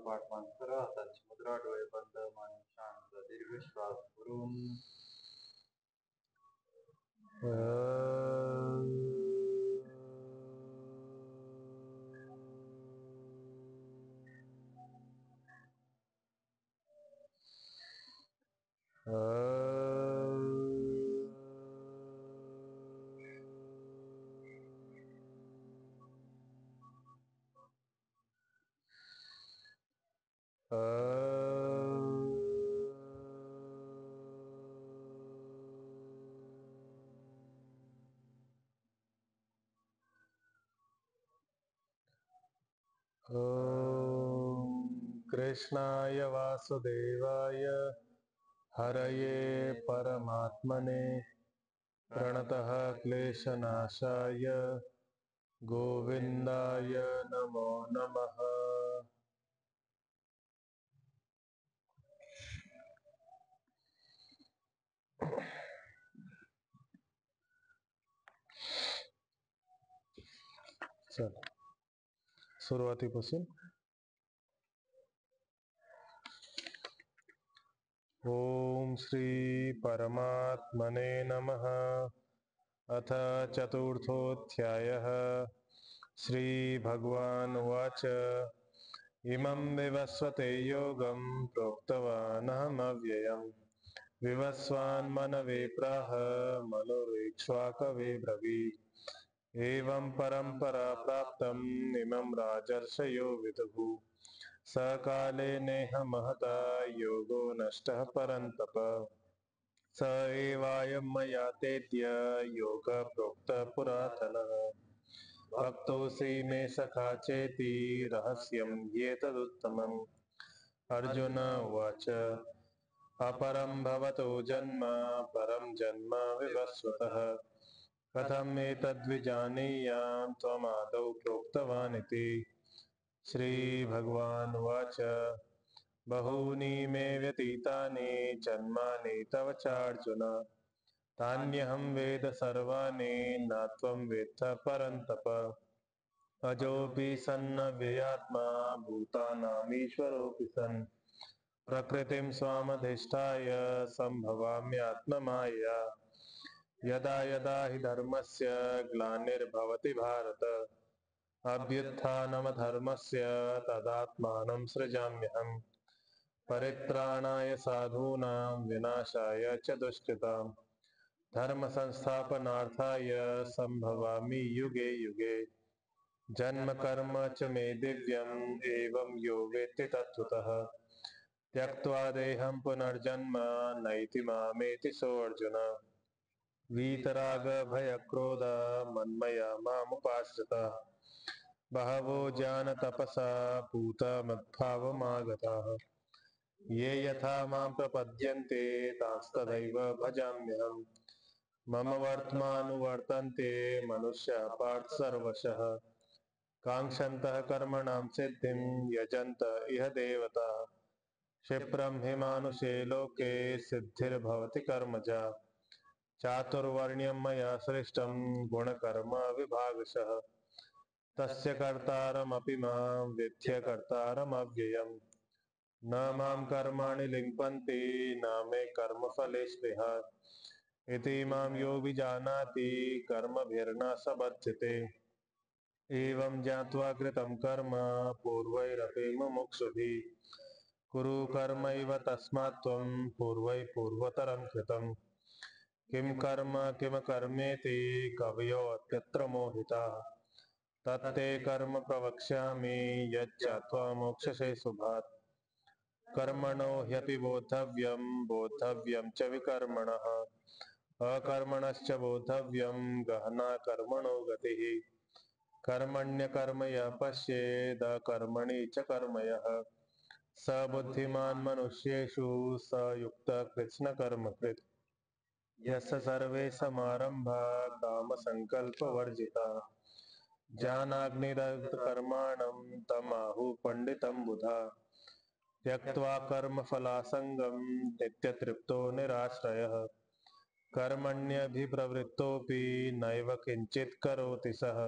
पाठ बंद करा, हातांची मुद्रा, डोळे बंद, मन शांत, दीर्घ श्वास करून कृष्णाय वासुदेवाय हरये परमात्मने प्रणतः क्लेशनाशाय गोविंदाय नमो नमः। चल सुरुवातीपासून ओम श्री परमात्मने नमः। अथ चतुर्थोऽध्यायः। श्री भगवान् उवाच इमं विवस्वते योगं प्रोक्तवानहमव्ययम् विवस्वान् मनवे प्राह मनुरीक्ष्वाकवे ब्रवीत् एवं परम्परा प्राप्तम् इमं राजर्षयो विदुः स काले नेह महता योगो नष्टः परन्तप स एवायं मया तेद्य योगः प्रोक्तः पुरातनः भक्तोऽसि मे सखा चेति रहस्यं ह्येतदुत्तमम्। अर्जुन उवाच अपरं भवतो जन्म परं जन्म विवस्वतः कथम् एतद्विजानीयाम् त्वमादौ प्रोक्तवानिति। श्रीभगवानुवाच बहूनि मे व्यतीतानि जन्मानि तव चार्जुन तान्यहं वेद सर्वाणि न त्वं वेत्थ परन्तप अजोऽपि सन्नव्ययात्मा भूतानामीश्वरोऽपि सन् प्रकृतिं स्वामधिष्ठाय सम्भवाम्यात्ममायया यदा यदा हि धर्मस्य ग्लानिर्भवति भारत अभ्युत्थानमधर्मस्य तदात्मानं सृजाम्यहम् परित्राणाय साधूनां विनाशाय च दुष्कृतां धर्म संस्थापनार्थाय संभवामि युगे युगे जन्म कर्म च मे दिव्यम् एवं यो वेत्ति तत्त्वतः त्यक्त्वा देहं पुनर्जन्म नैति मामेति सोऽर्जुन वीतराग भयक्रोध मन्मया मामुपाश्रिताः बहवो ज्ञानतपसा भूतमद्भावमागताः ये यथा मां प्रपद्यन्ते तांस्तथैव भजाम्यहम् मम वर्त्मानुवर्तन्ते मनुष्याः पार्थ सर्वशः काङ्क्षन्तः कर्मणां सिद्धिं यजन्त इह देवताः क्षिप्रं हि मानुषे लोके सिद्धिर्भवति कर्मजा चातुर्वर्ण्यं मया सृष्टं गुणकर्म विभागशः तस्य कर्तारमपि मां विद्य कर्तारमव्ययम् न मां कर्माणि लिम्पन्ति न मे कर्मफले स्पृहा इति मां यो विजानाति कर्मभिर्न स बध्यते एवं ज्ञात्वा कृतं कर्म पूर्वैरपि मुमुक्षुभिः कुरु कर्मैव तस्मात् त्वं पूर्वैः पूर्वतरं कृतं किं कर्म किमकर्मेति कवयोऽप्यत्र मोहिताः तत्ते कर्म प्रवक्ष्यामि यच्चात्वा मोक्षसे शुभात् कर्मणो ह्यपि बोद्धव्यं बोद्धव्यं च विकर्मणः अकर्मणश्च बोद्धव्यं गहना कर्मणो गतिः कर्मण्यकर्म यः पश्येद कर्मणि च कर्म यः स बुद्धिमान् मनुष्येषु स युक्तः कृत्स्नकर्मकृत् यस्य सर्वे समारम्भा कामसङ्कल्पवर्जिताः ज्ञानाग्निदग्धकर्माणं तमाहुः पण्डितं बुधा त्यक्त्वा कर्मफलासङ्गं नित्यतृप्तो निराश्रयः कर्मण्यभिप्रवृत्तोऽपि नैव किञ्चित् करोति सः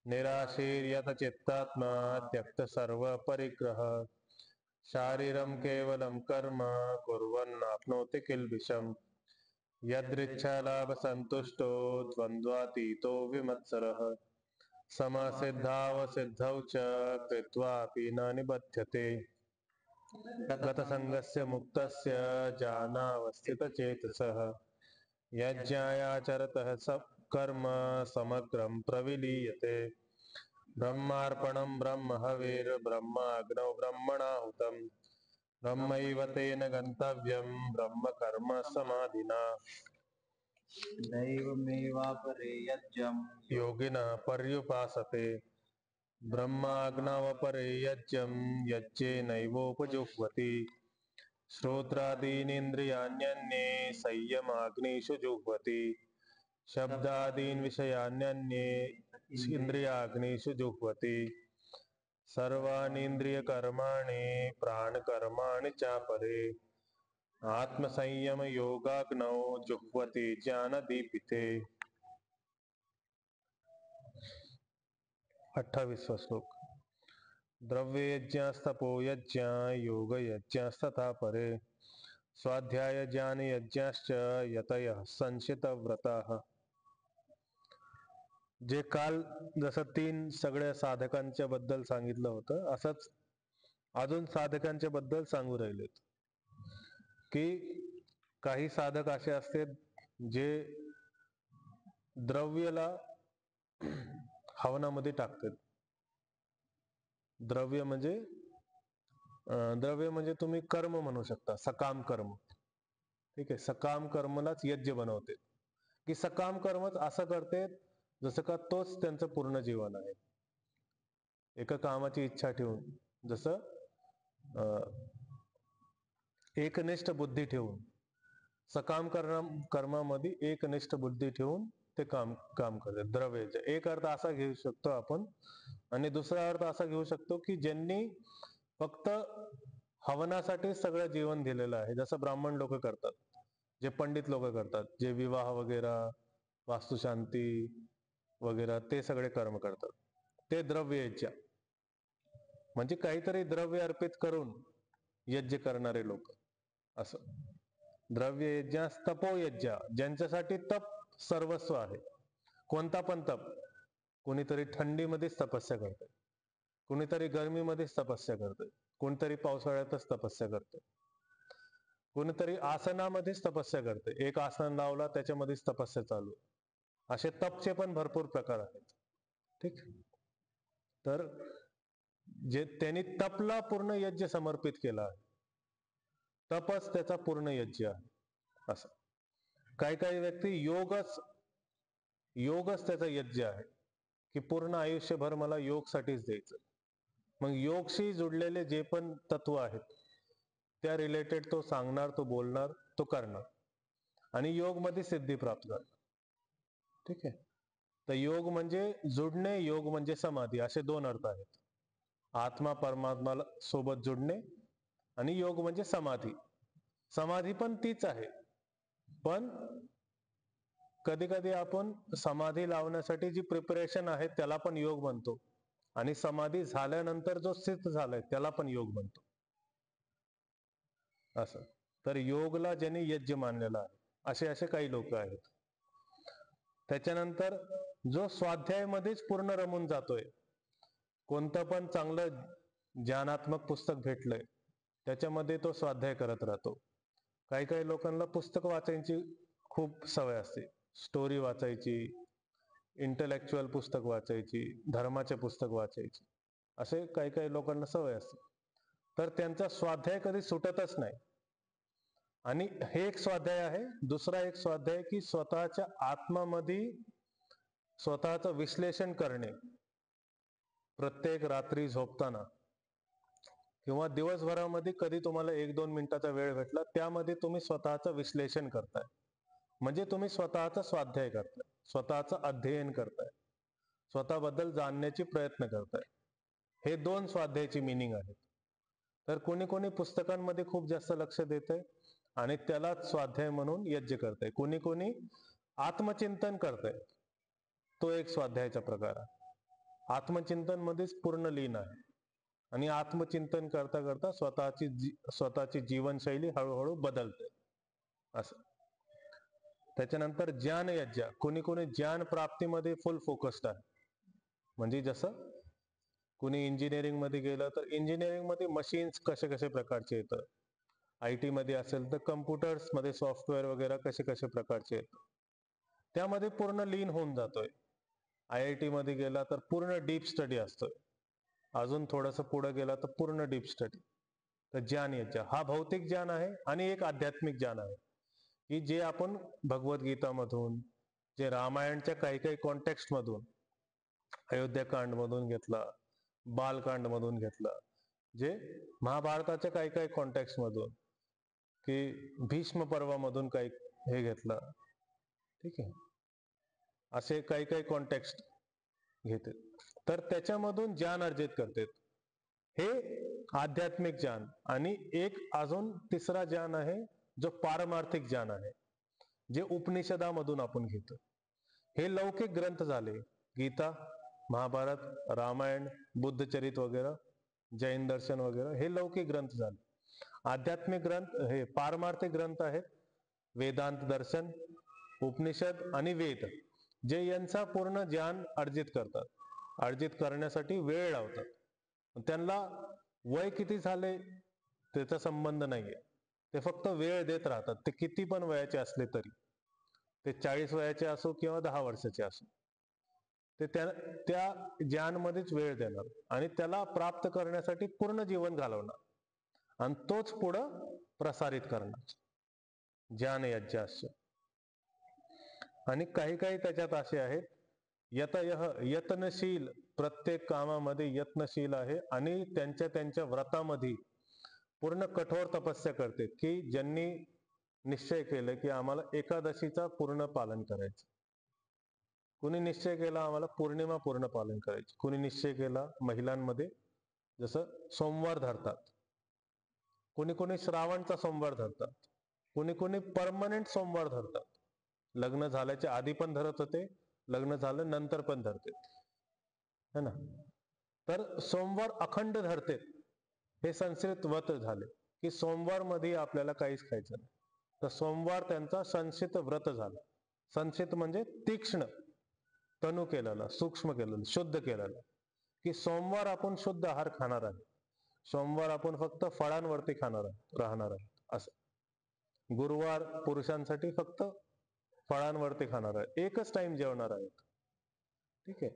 निराशीर्यत चित्तात्मा त्यक्त सर्व परिग्रह शारीरम केवलम कर्म कुर्वन्नाप्नोति किल्बिषम् यदृच्छालाभ संतुष्टो द्वन्द्वातीतो विमत्सरः समसिद्धावसिद्धौ च कृत्वापि न निबध्यते गतसंगस्य मुक्तस्य जानावस्थितचेतसः यज्ञायाचरतः कर्म समग्रं प्रविलीयते ब्रह्मार्पणं ब्रह्म हविर्ब्रह्माग्नौ ब्रह्मणाहुतं ब्रह्मैव तेन गन्तव्यं ब्रह्म कर्म समाधिना दैवमेवापरे यज्ञं योगिनः पर्युपासते ब्रह्माग्नवपरे यज्ञं यज्ञेनैवोपजुह्वति श्रोत्रादीनीन्द्रियाण्यन्ये संयमाग्निषु जुह्वति शब्दादीन् विषयान्यन्ये इन्द्रियाग्निषु जुह्वति सर्वानीन्द्रियकर्माणि प्राणकर्माणि चापरे आत्मसंयमयोगाग्नौ जुह्वति ज्ञानदीपिते 28वां श्लोक द्रव्ययज्ञस्तपो यज्ञ योगयज्ञस्तथा परे स्वाध्याय ज्ञान यज्ञाश्च यतयः संशितव्रताः जे काल जसं 3 सगळ्या साधकांच्या बद्दल सांगितलं होतं असंच अजून साधकांच्या बद्दल सांगू राहिलेत की काही साधक असे असतात जे द्रव्याला हवनामध्ये टाकतात द्रव्य म्हणजे तुम्ही कर्म म्हणू शकता सकाम कर्म ठीक आहे सकाम कर्मलाच यज्ञ बनवते की सकाम कर्मच असं करते जसं का तोच त्यांचं पूर्ण जीवन आहे एका कामाची इच्छा ठेवून जसं एकनिष्ठ बुद्धी ठेवून सकाम कर्मामध्ये एकनिष्ठ बुद्धी ठेवून ते काम करतात द्रव्याचे एक अर्थ असा घेऊ शकतो आपण आणि दुसरा अर्थ असा घेऊ शकतो की ज्यांनी फक्त हवनासाठी सगळं जीवन दिलेलं आहे जसं ब्राह्मण लोक करतात जे पंडित लोक करतात जे विवाह वगैरे वास्तुशांती वगैरे ते सगळे कर्म करतात ते द्रव्य यज्ञ म्हणजे काहीतरी द्रव्य अर्पित करून यज्ञ करणारे लोक असं द्रव्य यज्ञ तपो यज्ञ ज्यांच्यासाठी तप सर्वस्व आहे कोणता पण तप कोणीतरी थंडीमध्येच तपस्या करते कोणीतरी गर्मीमध्येच तपस्या करते कोणीतरी पावसाळ्यातच तपस्या करते कोणीतरी आसनामध्येच तपस्या करते एक आसन लावला त्याच्यामध्येच तपस्या चालू असे तपचे पण भरपूर प्रकार आहेत ठीक तर जे त्यांनी तपला पूर्ण यज्ञ समर्पित केला आहे तपच त्याचा पूर्ण यज्ञ आहे असं काही काही व्यक्ती योगच त्याचा यज्ञ आहे की पूर्ण आयुष्यभर मला योगसाठीच द्यायचं मग योगशी जुडलेले जे पण तत्व आहेत त्या रिलेटेड तो सांगणार तो बोलणार तो करणार आणि योग मध्ये सिद्धी प्राप्त करणार ठीक आहे तर योग म्हणजे जुडणे योग म्हणजे समाधी असे 2 अर्थ आहेत आत्मा परमात्मा सोबत जुडणे आणि योग म्हणजे समाधी पण तीच आहे पण कधी कधी आपण समाधी लावण्यासाठी जी प्रिपरेशन आहे त्याला पण योग म्हणतो आणि समाधी झाल्यानंतर जो सिद्ध झालाय त्याला पण योग म्हणतो असं तर योगला ज्यांनी यज्ञ मानलेला आहे असे काही लोक आहेत त्याच्यानंतर जो स्वाध्यायामध्येच पूर्ण रमून जातोय कोणतं पण चांगलं ज्ञानात्मक पुस्तक भेटलंय त्याच्यामध्ये तो स्वाध्याय करत राहतो काही काही लोकांना पुस्तक वाचायची खूप सवय असते स्टोरी वाचायची इंटलेक्च्युअल पुस्तक वाचायची धर्माचे पुस्तक वाचायची असे काही काही लोकांना सवय असते तर त्यांचा स्वाध्याय कधी सुटतच नाही आणि हे एक स्वाध्याय आहे दुसरा एक स्वाध्याय की स्वतःच्या आत्मामध्ये स्वतःचं विश्लेषण करणे प्रत्येक रात्री झोपताना किंवा दिवसभरामध्ये कधी तुम्हाला 1-2 मिनिटाचा वेळ भेटला त्यामध्ये तुम्ही स्वतःचं विश्लेषण करताय म्हणजे तुम्ही स्वतःचा स्वाध्याय करताय स्वतःचं अध्ययन करताय स्वतःबद्दल जाणण्याची प्रयत्न करताय हे 2 स्वाध्यायाची मिनिंग आहेत तर कोणी कोणी पुस्तकांमध्ये खूप जास्त लक्ष देतंय आणि त्यालाच स्वाध्याय म्हणून यज्ञ करतंय कोणी कोणी आत्मचिंतन करतंय तो एक स्वाध्यायाचा प्रकार आहे आत्मचिंतन मध्येच पूर्ण लीन आहे आणि आत्मचिंतन करता करता स्वतःची जीवनशैली हळूहळू बदलते असं. त्याच्यानंतर ज्ञान यज्ञ, कोणी कोणी ज्ञान प्राप्तीमध्ये फुल फोकस्ड आहे. म्हणजे जसं कुणी इंजिनिअरिंग मध्ये गेलं तर इंजिनिअरिंग मध्ये मशीन्स कसे कसे प्रकारचे येतं, IT मध्ये असेल तर कम्प्युटर्स मध्ये सॉफ्टवेअर वगैरे कसे कसे प्रकारचे येतं, त्यामध्ये पूर्ण लीन होऊन जातोय. IIT मध्ये गेला तर पूर्ण डीप स्टडी असतोय, अजून थोडंसं पुढे गेला तर पूर्ण डीप स्टडी. तर ज्ञान यज्ञ हा भौतिक ज्ञान आहे आणि एक आध्यात्मिक ज्ञान आहे की जे आपण भगवद्गीता मधून, जे रामायणच्या काही काही कॉन्टेक्स्ट मधून, अयोध्याकांड मधून घेतला, बालकांड मधून घेतला, जे महाभारताच्या काही काही कॉन्टेक्स्ट मधून, की भीष्म पर्वामधून काही हे घेतलं, ठीक आहे, असे काही काही कॉन्टेक्स्ट घेते, तर त्याच्यामधून ज्ञान अर्जित करते. हे आध्यात्मिक ज्ञान. आणि एक अजून तिसरा ज्ञान आहे जो पारमार्थिक ज्ञान आहे, जे उपनिषदामधून आपण घेतो. हे लौकिक ग्रंथ झाले, गीता, महाभारत, रामायण, बुद्धचरित वगैरे, जैन दर्शन वगैरे, हे लौकिक ग्रंथ झाले. आध्यात्मिक ग्रंथ हे पारमार्थिक ग्रंथ आहेत, वेदांत दर्शन, उपनिषद आणि वेद, जे यांचा पूर्ण ज्ञान अर्जित करतात, अर्जित करण्यासाठी वेळ लावतात. त्यांना वय किती झाले त्याचा संबंध नाहीये, ते फक्त वेळ देत राहतात. ते किती पण वयाचे असले तरी, ते 40 वयाचे असो किंवा 10 वर्षाचे असो, ते त्या ज्ञानमध्येच वेळ देणार आणि त्याला प्राप्त करण्यासाठी पूर्ण जीवन घालवणार आणि तोच पुढं प्रसारित करणार, ज्ञान यज्ञास्य. आणि काही काही त्याच्यात असे आहेत, यतयः यत्नशील, प्रत्येक कामामध्ये यत्नशील आहे आणि त्यांच्या त्यांच्या व्रतामध्ये पूर्ण कठोर तपस्या करते, की ज्यांनी निश्चय केलं की आम्हाला एकादशीचा पूर्ण पालन करायचं, कुणी निश्चय केला आम्हाला पौर्णिमा पूर्ण पालन करायची, कुणी निश्चय केला महिलांमध्ये जसं सोमवार धरतात, कुणी कुणी श्रावणचा सोमवार धरतात, कुणी कुणी परमनंट सोमवार धरतात, लग्न झाल्याच्या आधी पण धरत होते, लग्न झालं नंतर पण धरते, है ना. तर सोमवार अखंड धरते, हे संस्कृत व्रत झाले की सोमवार मध्ये आपल्याला काहीच खायचं नाही. तर सोमवार त्यांचा संस्कृत व्रत झाला. संस्कृत म्हणजे तीक्ष्ण, तनु केलेला, सूक्ष्म केलेलं, शुद्ध केलेलं, की सोमवार आपण शुद्ध आहार खाणार आहे, सोमवार आपण फक्त फळांवरती राहणार आहे असं. गुरुवार पुरुषांसाठी फक्त फळांवरती खाणार आहे, एकच टाइम जेवणार आहेत, ठीक आहे,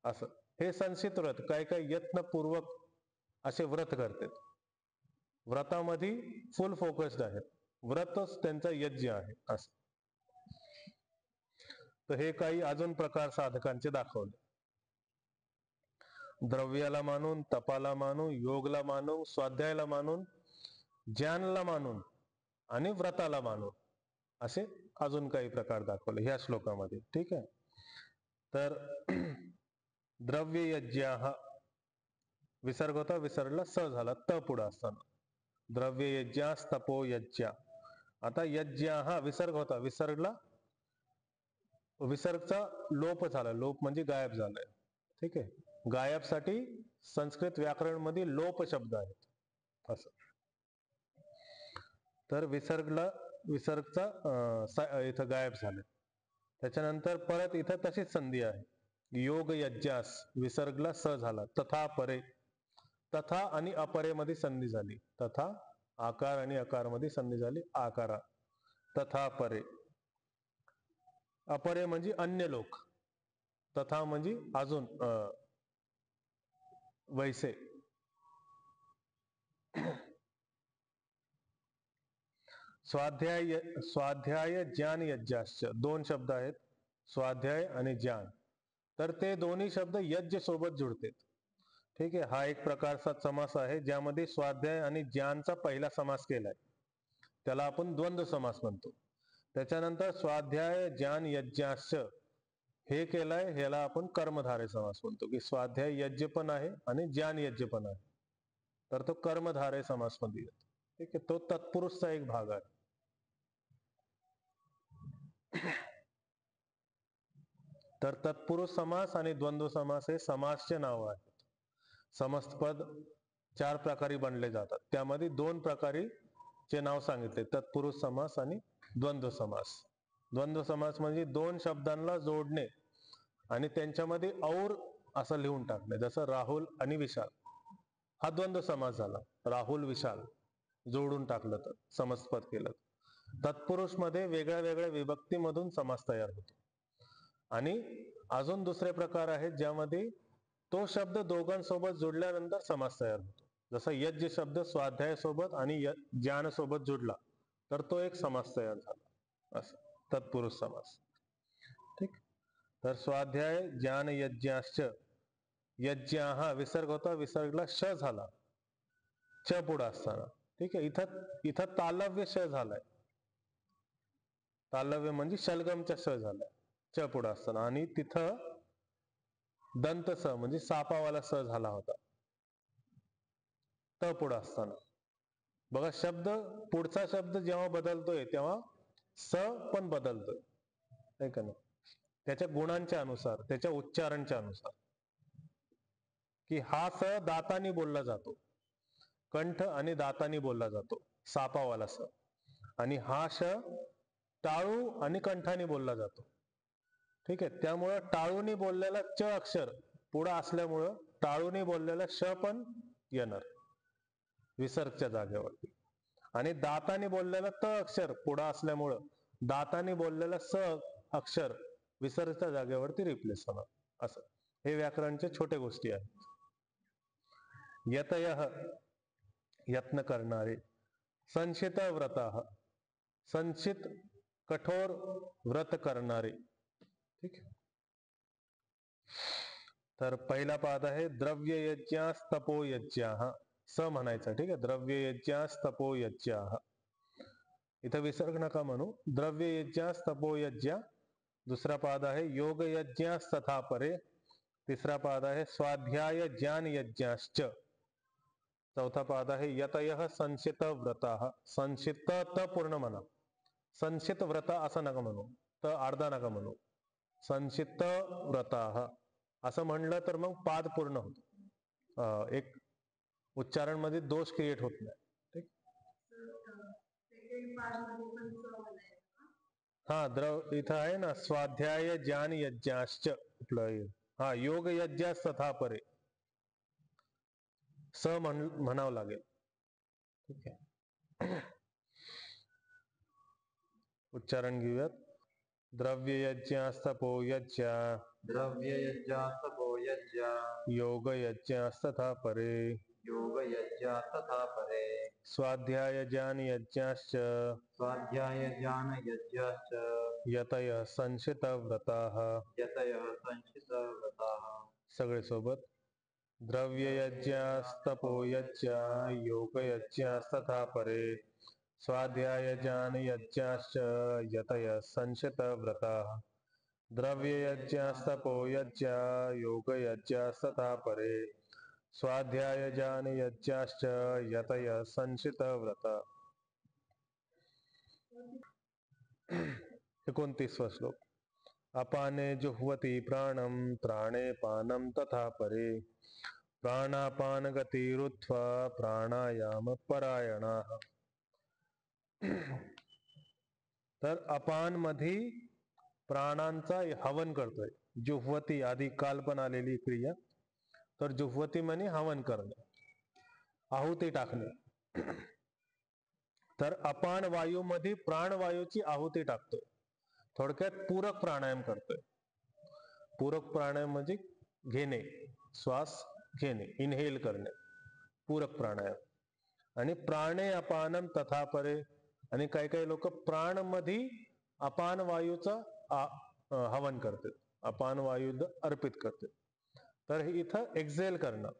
असं. हे संस्कृत व्रत काही काही यत्नपूर्वक असे व्रत करतात, व्रतामध्ये फुल फोकस्ड आहेत, व्रतच त्यांचा यज्ञ आहे असं. तर हे काही अजून प्रकार साधकांचे दाखवले. द्रव्याला मानून, तपाला मानून, योगला मानून, स्वाध्यायाला मानून, ज्ञानला मानून आणि व्रताला मानून, असे अजून काही प्रकार दाखवले ह्या श्लोकामध्ये, ठीक आहे. तर द्रव्य यज्ञ हा विसर्ग होता, विसर्गला स झाला, त पुढे असताना द्रव्य यज्ञास तपो यज्ञ. आता यज्ञ हा विसर्ग होता, विसर्गला, विसर्गचा लोप झाला, लोप म्हणजे गायब झालाय, ठीक आहे. गायब साठी संस्कृत व्याकरण मध्ये लोप शब्द आहेत असं. तर विसर्गचा इथं गायब झालं. त्याच्यानंतर परत इथं तशीच संधी आहे, योग यज्ञास, विसर्गला स झाला, तथा परे, तथा आणि अपरे मध्ये संधी झाली, तथा आकार आणि अकार मध्ये संधी झाली, आकारा, तथा परे. अपरे म्हणजे अन्य लोक, तथा म्हणजे अजून वैसे. स्वाध्याय ज्ञान यज्ञाश्च, दोन शब्द आहेत, स्वाध्याय आणि ज्ञान, तर ते दोन्ही शब्द यज्ञ सोबत जुळते, ठीक आहे. हा एक प्रकारचा समास आहे ज्यामध्ये स्वाध्याय आणि ज्ञानचा पहिला समास केलाय, त्याला आपण द्वंद्व समास म्हणतो. त्याच्यानंतर स्वाध्याय ज्ञान यज्ञाश्च हे केलंय, ह्याला आपण कर्मधारय समास म्हणतो, की स्वाध्याय यज्ञ पण आहे आणि ज्ञान यज्ञ पण आहे, तर तो कर्मधारय समास मध्ये येतो, ठीक आहे. तो तत्पुरुषचा एक भाग आहे. तर तत्पुरुष समास आणि द्वंद्व समास हे समासचे नाव आहेत. समस्तपद 4 प्रकारे बनले जातात. त्यामध्ये 2 प्रकारे चे नाव सांगितले, तत्पुरुष समास आणि द्वंद्व समास. द्वंद्व समास म्हणजे 2 शब्दांना जोडणे आणि त्यांच्यामध्ये और असं लिहून टाकणे. जसं राहुल आणि विशाल हा द्वंद्व समास झाला. राहुल विशाल जोडून टाकलं तर समस्तपद केलं. तत्पुरुष मध्ये वेगळ्या वेगळ्या विभक्तीमधून समास तयार होतो. आणि अजून दुसरे प्रकार आहेत ज्यामध्ये तो शब्द दोघांसोबत जोडल्यानंतर समास तयार होतो. जसं यज्ञ शब्द स्वाध्याय सोबत आणि ज्ञान सोबत जोडला तर तो एक समास तयार झाला. असं तत्पुरुष समास. ठीक. तर स्वाध्याय ज्ञान यज्ञाश्च, यज्ञाः विसर्ग होता, विसर्गला श झाला च पुढे असताना. ठीक आहे. इथं तालव्य श झालाय. तालव्य म्हणजे शलगमचा श झालाय च पुढे असताना. आणि तिथं दंत स म्हणजे सापावाला स झाला होता त पुढे असताना. बघा, शब्द पुढचा शब्द जेव्हा बदलतोय तेव्हा स पण बदलतोय, आहे का नाही, त्याच्या गुणांच्या अनुसार, त्याच्या उच्चारणच्या अनुसार. की हा स दातानी बोलला जातो, कंठ आणि दातानी बोलला जातो, सापावाला स. आणि हा श टाळू आणि कंठाने बोलला जातो. ठीक आहे. त्यामुळं टाळूनी बोललेला च अक्षर पुढं असल्यामुळं टाळूनी बोललेला श पण येणार विसर्गच्या जागेवरती. आणि दाताने बोललेला त अक्षर पुढं असल्यामुळं दाताने बोललेला स अक्षर विसर्गच्या जागेवरती रिप्लेस होणार. असं हे व्याकरणचे छोटे गोष्टी आहेत. यतयः यत्न करणारे, संशित व्रताः संचित कठोर व्रत करणारे. ठीक. तर पहिला पाद आहे द्रव्य यज्ञास तपो यज्ञाः, स म्हणायचं. ठीक आहे. द्रव्य यज्ञास तपो यज्ञाः. इथं विसर्ग नका म्हणू. द्रव्य यज्ञास तपो यज्ञ. दुसरा पाद आहे योग यज्ञास तथा परे. तिसरा पाद आहे स्वाध्याय ज्ञान यज्ञाश्च. चौथा पाद आहे यतयः संशित व्रताः. संशित त पूर्ण म्हणा, संशित व्रत असं नका म्हणू, त अर्धा नका म्हणू. संशित व्रताः असं म्हणलं तर मग पाद पूर्ण होतो. एक उच्चारण मध्ये दोष क्रिएट होत नाही. ठीक. हा इथं आहे ना स्वाध्याय ज्ञान यज्ञाश्च. हा योग यज्ञास तथा परे स म्हणावं लागेल. ठीक आहे. उच्चारण घेऊयात. द्रव्य यज्ञास्तपो यज्ञ, द्रव्य यज्ञास्तपो यज्ञ, योग यज्ञास्तथा परे, योग यज्ञास्तथा परे, स्वाध्याय ज्ञान यज्ञाश्च, स्वाध्याय ज्ञान यज्ञाश्च, यतयः संशित व्रताः, यतयः संशित व्रताः. सगळे सोबत. द्रव्य यज्ञास्तपो यज्ञ, योग यज्ञास्तथा परे, स्वाध्याय ज्ञान यज्ञाश्च, यतयः संशित व्रताः. द्रव्य यज्ञास्तपो यज्ञ, योग यज्ञास्तथा परे, स्वाध्याय ज्ञान यज्ञाश्च, यतयः संशित व्रताः. 29वा श्लोक. अपाने जुह्वति प्राणं, प्राणे पानं तथा परे, प्राणापान गतिरुत्वा प्राणायाम परायणाः. तर अपान मध्ये प्राणांचा हवन करतोय. जुह्वती आधी काल पण आलेली क्रिया. तर जुह्वती म्हणे हवन करणे, आहुती टाकणे. तर अपान वायू मध्ये प्राणवायूची आहुती टाकतोय. थोडक्यात पूरक प्राणायाम करतोय. पूरक प्राणायाम म्हणजे घेणे, श्वास घेणे, इनहेल करणे, पूरक प्राणायाम. आणि प्राणे अपानम तथा परे. आणि काही काही लोक प्राण मध्ये अपान वायूचं हवन करतात, अपान वायू अर्पित करतात. तर हे इथं एक्झेल करणं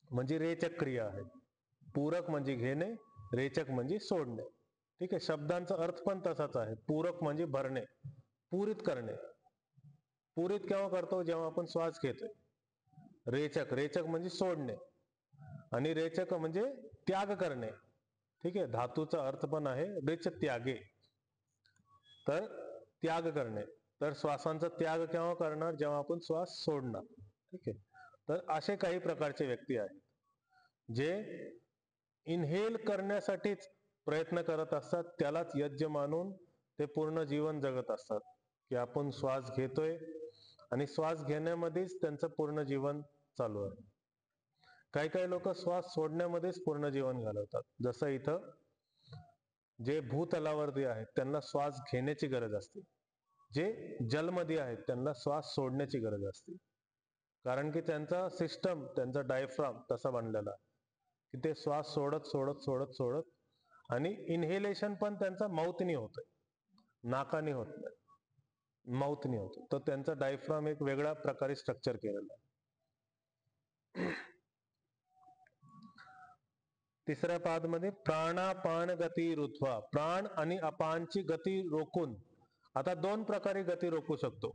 म्हणजे रेचक क्रिया आहे. पूरक म्हणजे घेणे, रेचक म्हणजे सोडणे. ठीक आहे. शब्दांचा अर्थ पण तसाच आहे. पूरक म्हणजे भरणे, पूरित करणे. पूरित केव्हा करतो? जेव्हा आपण श्वास घेतोय. रेचक, रेचक म्हणजे सोडणे. आणि रेचक म्हणजे त्याग करणे. ठीक आहे. धातूचा अर्थ पण आहे रेच त्यागे. तर त्याग करणे. तर श्वासांचा त्याग केव्हा करणार? जेव्हा आपण श्वास सोडणार. ठीक आहे. तर असे काही प्रकारचे व्यक्ती आहेत जे इनहेल करण्यासाठीच प्रयत्न करत असतात, त्यालाच यज्ञ मानून ते पूर्ण जीवन जगत असतात, की आपण श्वास घेतोय आणि श्वास घेण्यामध्येच त्यांचं पूर्ण जीवन चालू आहे. काही काही लोक श्वास सोडण्यामध्येच पूर्ण जीवन घालवतात. जसं इथं जे भूतलावरती आहेत त्यांना श्वास घेण्याची गरज असते, जे जलमध्ये आहेत त्यांना श्वास सोडण्याची गरज असते. कारण की त्यांचा सिस्टम, त्यांचा डायफ्राम तसा बनलेला आहे की ते श्वास सोडत सोडत सोडत सोडत आणि इनहेलेशन पण त्यांचा माउथनी होतोय, नाकाने होत नाही, माउथनी होतो. तर त्यांचा डायफ्राम एक वेगळ्या प्रकारे स्ट्रक्चर केलेला आहे. तिसऱ्या पादमध्ये प्राणापान गती रुत्वा, प्राण आणि अपानची गती रोखून. आता दोन प्रकारे गती रोखू शकतो.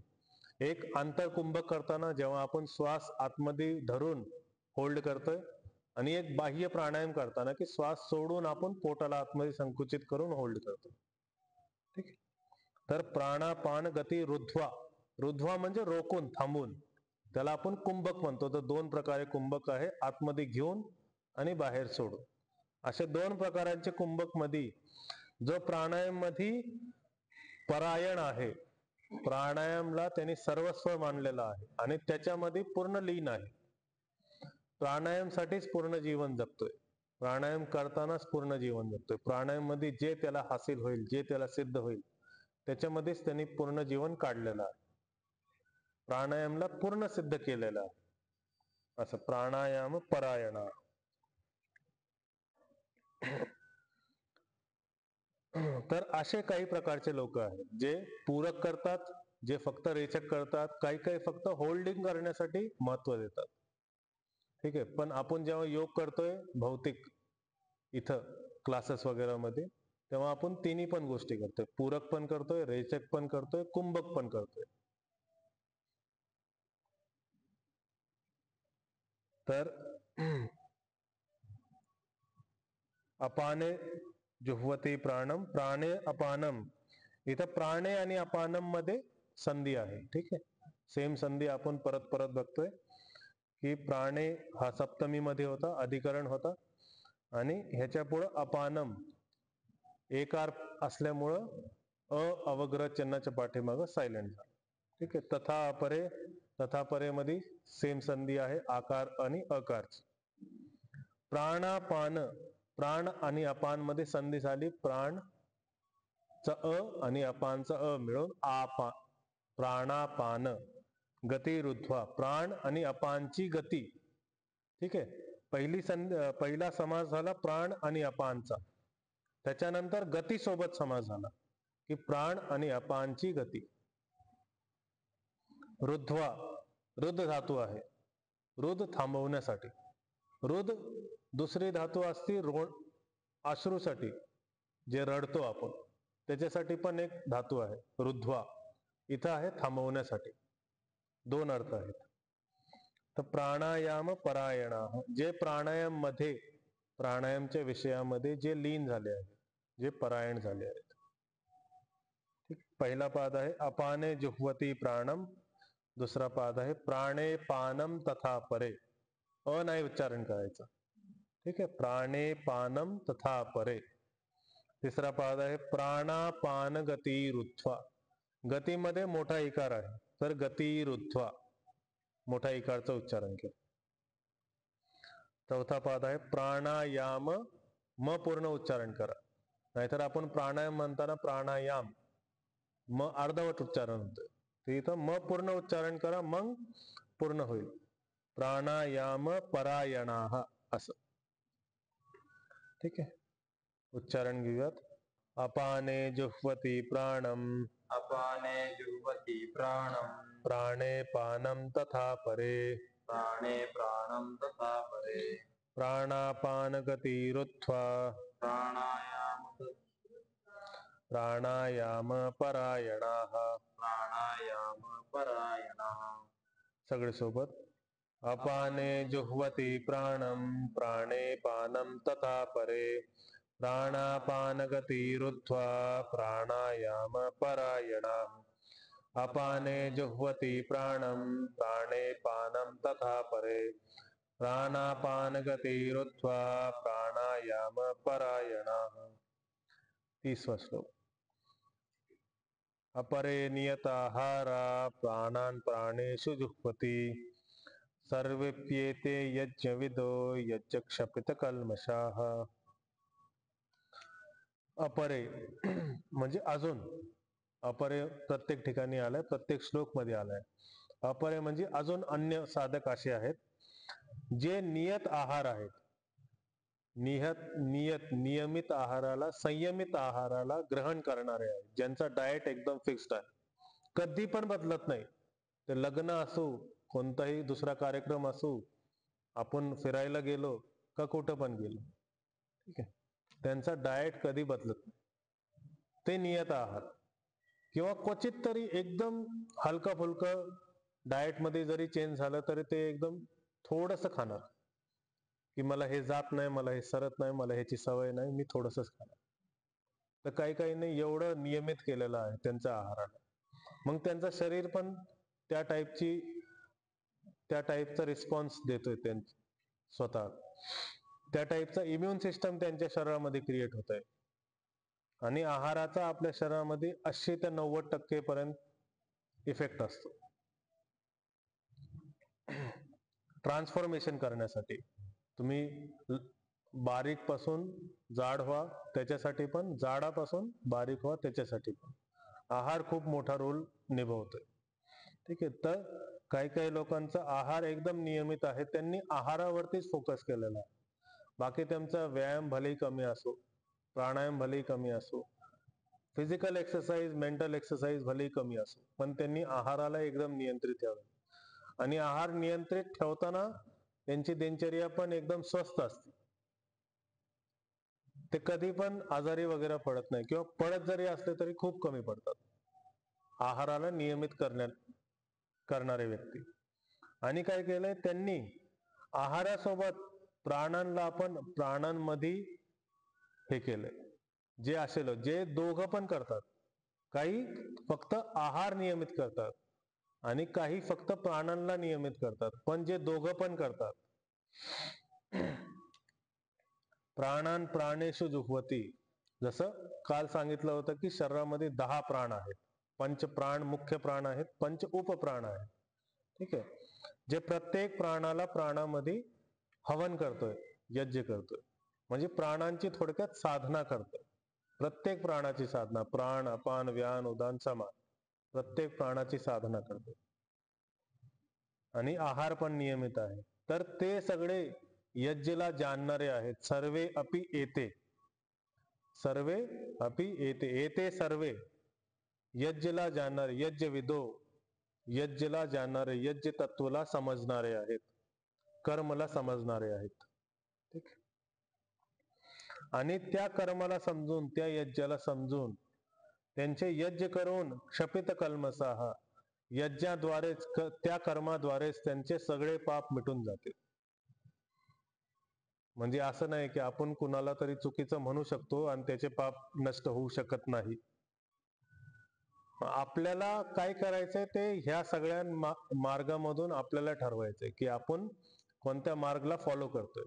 एक आंतरकुंभक करताना जेव्हा आपण श्वास आतमध्ये धरून होल्ड करतोय, आणि एक बाह्य प्राणायाम करताना की श्वास सोडून आपण पोटाला आतमध्ये संकुचित करून होल्ड करतो. ठीक आहे. तर प्राणापान गती रुध्वा, रुध्वा म्हणजे रोखून, थांबून, त्याला आपण कुंभक म्हणतो. तर दोन प्रकारे कुंभक आहे, आतमध्ये घेऊन आणि बाहेर सोडून. असे दोन प्रकारांचे कुंभक मध्ये जो प्राणायाम मध्ये परायण आहे, प्राणायामला त्यांनी सर्वस्व मानलेलं आहे आणि त्याच्यामध्ये पूर्ण लीन आहे, प्राणायाम साठीच पूर्ण जीवन जगतोय, प्राणायाम करतानाच पूर्ण जीवन जगतोय, प्राणायाम मध्ये जे त्याला हासिल होईल, जे त्याला सिद्ध होईल, त्याच्यामध्येच त्यांनी पूर्ण जीवन काढलेलं आहे, प्राणायामला पूर्ण सिद्ध केलेलं आहे. असं प्राणायाम परायणा. तर असे काही प्रकारचे लोक आहेत जे पूरक करतात, जे फक्त रेचक करतात, काही काही फक्त होल्डिंग करण्यासाठी महत्व देतात. ठीक आहे. पण आपण जेव्हा योग करतोय भौतिक इथं क्लासेस वगैरे मध्ये, तेव्हा आपण तिन्ही पण गोष्टी करतोय, पूरक पण करतोय, रेचक पण करतोय, कुंभक पण करतोय. तर अपाने जुह्वती प्राणम, प्राणे अपानम. इथं प्राणे आणि अपानम मध्ये संधी आहे. ठीक आहे. सेम संधी आपण परत परत बघतोय की प्राणे हा सप्तमी मध्ये होता, अधिकरण होता, आणि ह्याच्या पुढं अपानम एकार असल्यामुळं अवग्रह चिन्हाच्या पाठीमागं सायलेंट झालं. ठीक आहे. तथा अपरे, तथा परे मध्ये सेम संधी आहे, आकार आणि अकार. प्राणापान, प्राण आणि अपान मध्ये संधी झाली, प्राण च अ आणि अपानचा अ मिळून आपा, प्राणापान गती रुध्वा, प्राण आणि अपानची गती. ठीक आहे. पहिला समास झाला प्राण आणि अपानचा, त्याच्यानंतर गती सोबत समास झाला की प्राण आणि अपानची गती. रुध्वा, रुद्ध धातू आहे, रुद्ध थांबवण्यासाठी. रुद्ध दुसरी धातू असते अश्रूसाठी, जे रडतो आपण, त्याच्यासाठी पण एक धातू आहे रुध्वा. इथं आहे थांबवण्यासाठी. दोन अर्थ आहेत. तर प्राणायाम परायणा, जे प्राणायाम मध्ये, प्राणायामच्या विषयामध्ये जे लीन झाले आहेत, जे परायण झाले आहेत. पहिला पाद आहे अपाने जुह्वती प्राणम, दुसरा पाद आहे प्राणे पानम तथा परे. अ नाही उच्चारण करायचं. ठीक आहे. प्राणे पानम तथा परे. तिसरा पाद आहे प्राणापान गती रुध्वा, गतीमध्ये मोठा इकार आहे, तर गती रुध्वा, मोठा इकारचं उच्चारण केलं. चौथा पाद आहे प्राणायाम, म पूर्ण उच्चारण करा, नाहीतर आपण प्राणायाम म्हणताना प्राणायाम म अर्धवट उच्चारण होतं. इथं म पूर्ण उच्चारण करा, मग पूर्ण होईल. प्राणायाम परायणाः असं. ठीक आहे. उच्चारण घेऊयात. अपाने जुह्वती प्राणम, अपाने जुह्वति प्राणम, प्राणे पानम तथा परे, प्राणे प्राणम तथा परे, प्राणापान गती रुत्वा, प्राणायाम परायणाः. प्राणायाम परायणाः. सगळे सोबत. अपाने जुह्वती प्राणम, प्राणे पानम तथा परे, प्राणापानगतिरुत्वा प्राणायाम परायणाः अपाने जुह्वति प्राणं प्राणे पानं तथा परे प्राणापानगतिरुत्वा प्राणायाम परायणाः. 30वां श्लोक. अपरे नियताहारा प्राणान् प्राणेषु जुह्वति सर्वेप्येते यज्ञविदो यज्ञक्षपितकल्मषाः. अपरे म्हणजे अजून. अपरे प्रत्येक ठिकाणी आलाय, प्रत्येक श्लोक मध्ये आलाय. अपरे म्हणजे अजून अन्य साधक असे आहेत जे नियत आहार आहेत. नियमित आहाराला, संयमित आहाराला ग्रहण करणारे आहेत, ज्यांचा डाएट एकदम फिक्स्ड आहे, कधी पण बदलत नाही. ते लग्न असो, कोणताही दुसरा कार्यक्रम असो, आपण फिरायला गेलो का कुठं पण गेलो, ठीक आहे, त्यांचा डाएट कधी बदलत नाही. ते नियत आहार. किंवा क्वचित तरी एकदम हलका फुलका डाएट मध्ये जरी चेंज झालं तरी ते एकदम थोडस खाणार, की मला हे जात नाही, मला हे सरत नाही, मला ह्याची सवय नाही, मी थोडंसंच खाणार. तर काही काही नाही एवढं नियमित केलेलं आहे त्यांच्या आहाराला, मग त्यांचं शरीर पण त्या टाईपचा रिस्पॉन्स देतोय स्वतः. त्या टाईपचा इम्युन सिस्टम त्यांच्या शरीरामध्ये क्रिएट होत आहे. आणि आहाराचा आपल्या शरीरामध्ये 80 ते 90% पर्यंत इफेक्ट असतो ट्रान्सफॉर्मेशन करण्यासाठी. तुम्ही बारीक पासून जाड व्हा त्याच्यासाठी पण, जाडापासून बारीक व्हा त्याच्यासाठी पण आहार खूप मोठा रोल निभवतोय. ठीक आहे. तर काही काही लोकांचा आहार एकदम नियमित आहे, त्यांनी आहारावरतीच फोकस केलेला आहे. बाकी त्यांचा व्यायाम भलेही कमी असो, प्राणायाम भलेही कमी असो, फिजिकल एक्सरसाइज, मेंटल एक्सरसाइज भलेही कमी असो, पण त्यांनी आहाराला एकदम नियंत्रित ठेवलं. आणि आहार नियंत्रित ठेवताना त्यांची दिनचर्या पण एकदम स्वस्थ असते. ते कधी पण आजारी वगैरे पडत नाही, किंवा पडत जरी असले तरी खूप कमी पडतात आहाराला नियमित करणारे व्यक्ती. आणि काय केलंय त्यांनी, आहारासोबत प्राणांमध्ये हे केलंय. जे असेल, जे दोघं पण करतात, काही फक्त आहार नियमित करतात आणि काही फक्त प्राणांना नियमित करतात, पण जे दोघं पण करतात, प्राणान प्राणेषु जुह्वति. जसं काल सांगितलं होतं की शरीरामध्ये 10 प्राण आहेत. 5 प्राण मुख्य प्राण आहेत, 5 उपप्राण आहेत. ठीक आहे. जे प्रत्येक प्राणामध्ये हवन करतोय, यज्ञ करतोय, म्हणजे प्राणांची थोडक्यात साधना करतोय. प्रत्येक प्राणाची साधना, प्राण, अपान, व्यान, उदान, समान, प्रत्येक प्राणाची साधना करतोय. आणि आहार पण नियमित आहे. तर ते सगळे यज्ञला जाणणारे आहेत. सर्वे अपि एते, सर्वे अपि एते, एते सर्वे यज्ञला जाणणारे, यज्ञविदो, यज्ञला जाणणारे, यज्ञ तत्वला समजणारे आहेत, कर्मला समजणारे आहेत. ठीक. आणि त्या कर्माला समजून, त्या यज्ञाला समजून, त्यांचे यज्ञ करून क्षपित कल्मषाः, यज्ञाद्वारेच, त्या कर्माद्वारेच त्यांचे सगळे पाप मिटून जातील. म्हणजे असं नाही की आपण कुणाला तरी चुकीचं म्हणू शकतो आणि त्याचे पाप नष्ट होऊ शकत नाही. आपल्याला काय करायचंय ते ह्या सगळ्या मार्गामधून आपल्याला ठरवायचंय की आपण कोणत्या मार्गला फॉलो करतोय.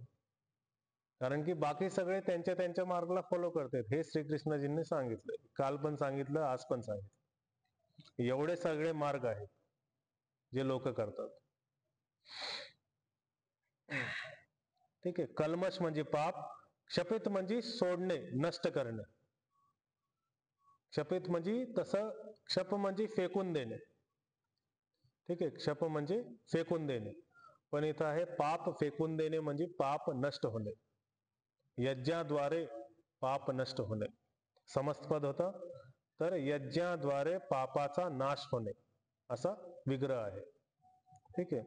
कारण की बाकी सगळे त्यांच्या त्यांच्या मार्गला फॉलो करतात. हे श्रीकृष्णजींनी सांगितलंय. काल पण सांगितलं, आज पण सांगितलं. एवढे सगळे मार्ग आहेत जे लोक करतात. ठीक आहे. कल्मश म्हणजे पाप, क्षपित म्हणजे सोडणे, नष्ट करणे. क्षपित म्हणजे तसं, क्षप म्हणजे फेकून देणे. ठीक आहे. क्षप म्हणजे फेकून देणे, पण इथं आहे पाप फेकून देणे म्हणजे पाप नष्ट होणे. यज्ञाद्वारे पाप नष्ट होणे समस्तपद होतं. तर यज्ञाद्वारे पापाचा नाश होणे असा विग्रह आहे. ठीक आहे.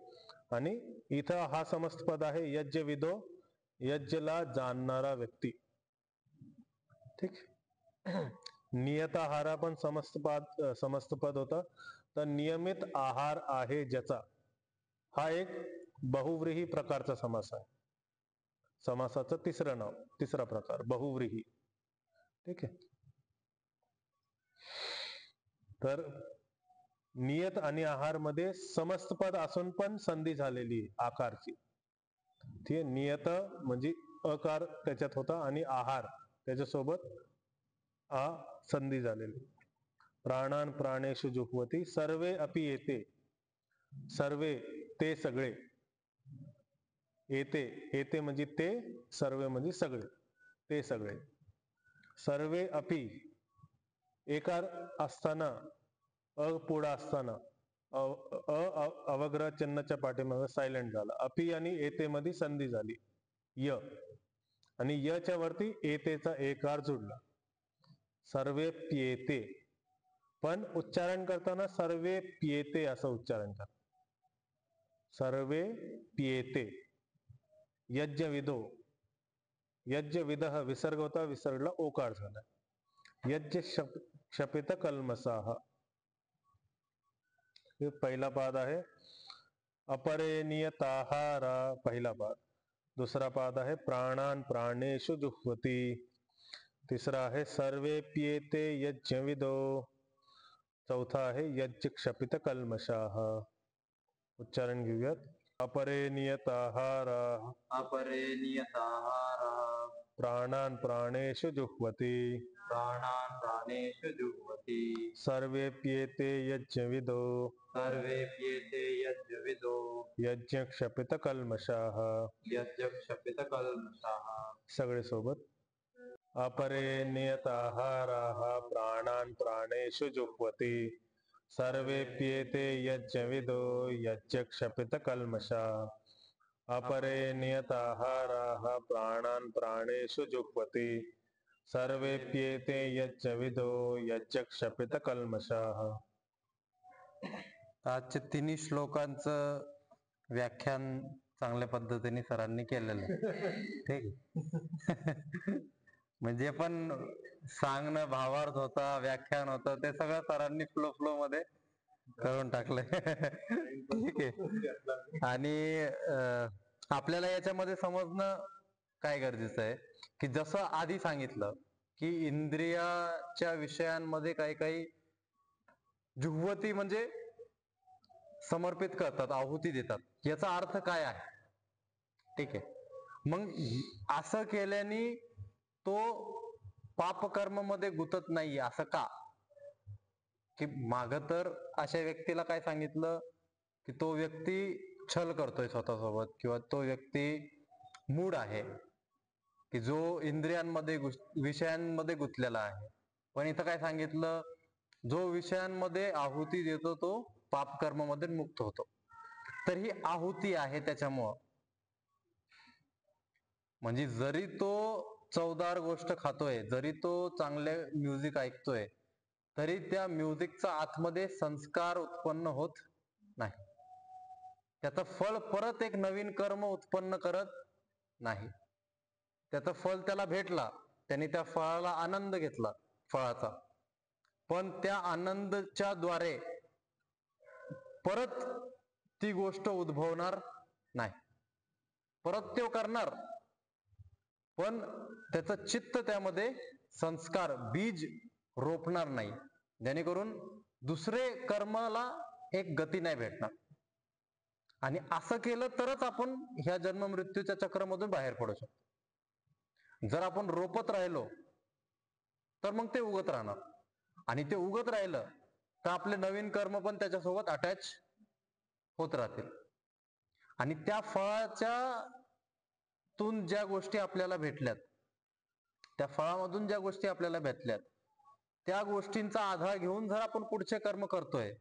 आणि इथं हा समस्तपद आहे यज्ञविदो, यज्ञला जाणणारा व्यक्ती. ठीक. नियताहारा पण समस्तपद होतं. तर नियमित आहार आहे ज्याचा, हा एक बहुव्रीही प्रकारचा समास आहे. समासाचं तिसरं नाव, तिसरा प्रकार बहुव्रीही. ठीक आहे. तर नियत आणि आहार मध्ये समस्त पद असून पण संधी झालेली आहे आकारची. ठीक आहे. नियत म्हणजे अकार त्याच्यात होता आणि आहार त्याच्यासोबत आ संधी झालेली. प्राणान प्राणेषु जुह्वती सर्वे अपि येते. सर्वे ते सगळे. येते, येते म्हणजे ते, सर्वे म्हणजे सगळे, ते सगळे. सर्वे अपि एकार असताना अ पुढं असताना अवग्रह चिन्हाच्या पाठीमागे सायलेंट झाला. अपि आणि येते मध्ये संधी झाली य, आणि यच्या वरती येतेचा एकार जुडला. सर्वे प्येते, पण उच्चारण करताना सर्वे प्येते असं उच्चारण करा. सर्वे प्येते. यज्ञविदो, यज्ञविदः विसर्ग होता, विसर्गला ओकार झाला. यज्ञ क्षपित कल्मषाः, हे पहिला पाद आहे. अपरे नियताहारा पहिला पाद. दुसरा पाद आहे प्राणान प्राणेषु जुह्वती. तिसरा आहे सर्वे प्येते यज्ञविदो. चौथा आहे यज्ञ क्षपित कल्मषाः. उच्चारण घेऊयात. अपरे नियताहारा, अपरे नियताहारः प्राणान प्राणेषु जुह्वती. प्राणान् प्राणेषु जुह्वति. सर्वे प्येते यज्ञविदो. सर्वे प्येते यज्ञविदो. यज्ञ क्षपित कल्मषाः. यज्ञक्षपितकल्मषाः. सगळे सोबत. अपरे नियताहाराः प्राणान प्राणेषु जुह्वति. सर्वे प्येते यज्ञविदो. यज्ञ क्षपित कल्मषाः. अपरे नियताहाराः प्राणान प्राणेषु जुह्वति. सर्वे प्येते यज्ञविदो. यज्ञ क्षपित कल्मषाः. आजच्या तिन्ही श्लोकांचं व्याख्यान चांगल्या पद्धतीने सरांनी केलेलं आहे. ठीक. म्हणजे पण सांगणं भावार्थ होता, व्याख्यान होतं, ते सगळं सरांनी फ्लो मध्ये करून टाकलंय. ठीक आहे. आणि आपल्याला याच्यामध्ये समजणं काय गरजेचं आहे की जसं आधी सांगितलं की इंद्रियाच्या विषयांमध्ये काही काही जुह्वती म्हणजे समर्पित करतात, आहुती देतात. याचा अर्थ काय आहे? ठीक आहे. मग असं केल्याने तो पापकर्म मध्ये गुंतत नाही असं का? की माग तर अशा व्यक्तीला काय सांगितलं की तो व्यक्ती छल करतोय स्वतःसोबत, किंवा तो व्यक्ती मूढ आहे की जो इंद्रियांमध्ये विषयांमध्ये गुंतलेला आहे. पण इथं काय सांगितलं, जो विषयांमध्ये आहुती देतो तो पापकर्मामध्ये मुक्त होतो. तर ही आहुती आहे त्याच्यामुळं. म्हणजे जरी तो चवदार गोष्ट खातोय, जरी तो चांगले म्युझिक ऐकतोय, तरी त्या म्युझिकचा आतमध्ये संस्कार उत्पन्न होत नाही. त्याचं फळ परत एक नवीन कर्म उत्पन्न करत नाही. त्याचं फळ त्याला भेटला, त्याने त्या फळाला आनंद घेतला फळाचा, पण त्या आनंदाच्या द्वारे परत ती गोष्ट उद्भवणार नाही. परत तो करणार, पण त्याचं चित्त त्यामध्ये संस्कार बीज रोपणार नाही, जेणेकरून दुसरे कर्माला एक गती नाही भेटणार. आणि असं केलं तरच आपण ह्या जन्म मृत्यूच्या चक्रामधून बाहेर पडू शकतो. जर आपण रोपत राहिलो तर मग ते उगत राहणार, आणि ते उगत राहिलं तर आपले नवीन कर्म पण त्याच्यासोबत अटॅच होत राहतील. आणि त्या फळाच्या तून ज्या गोष्टी आपल्याला भेटल्यात, त्या फळामधून ज्या गोष्टी आपल्याला भेटल्यात, त्या गोष्टींचा आधार घेऊन जर आपण पुढचे कर्म करतोय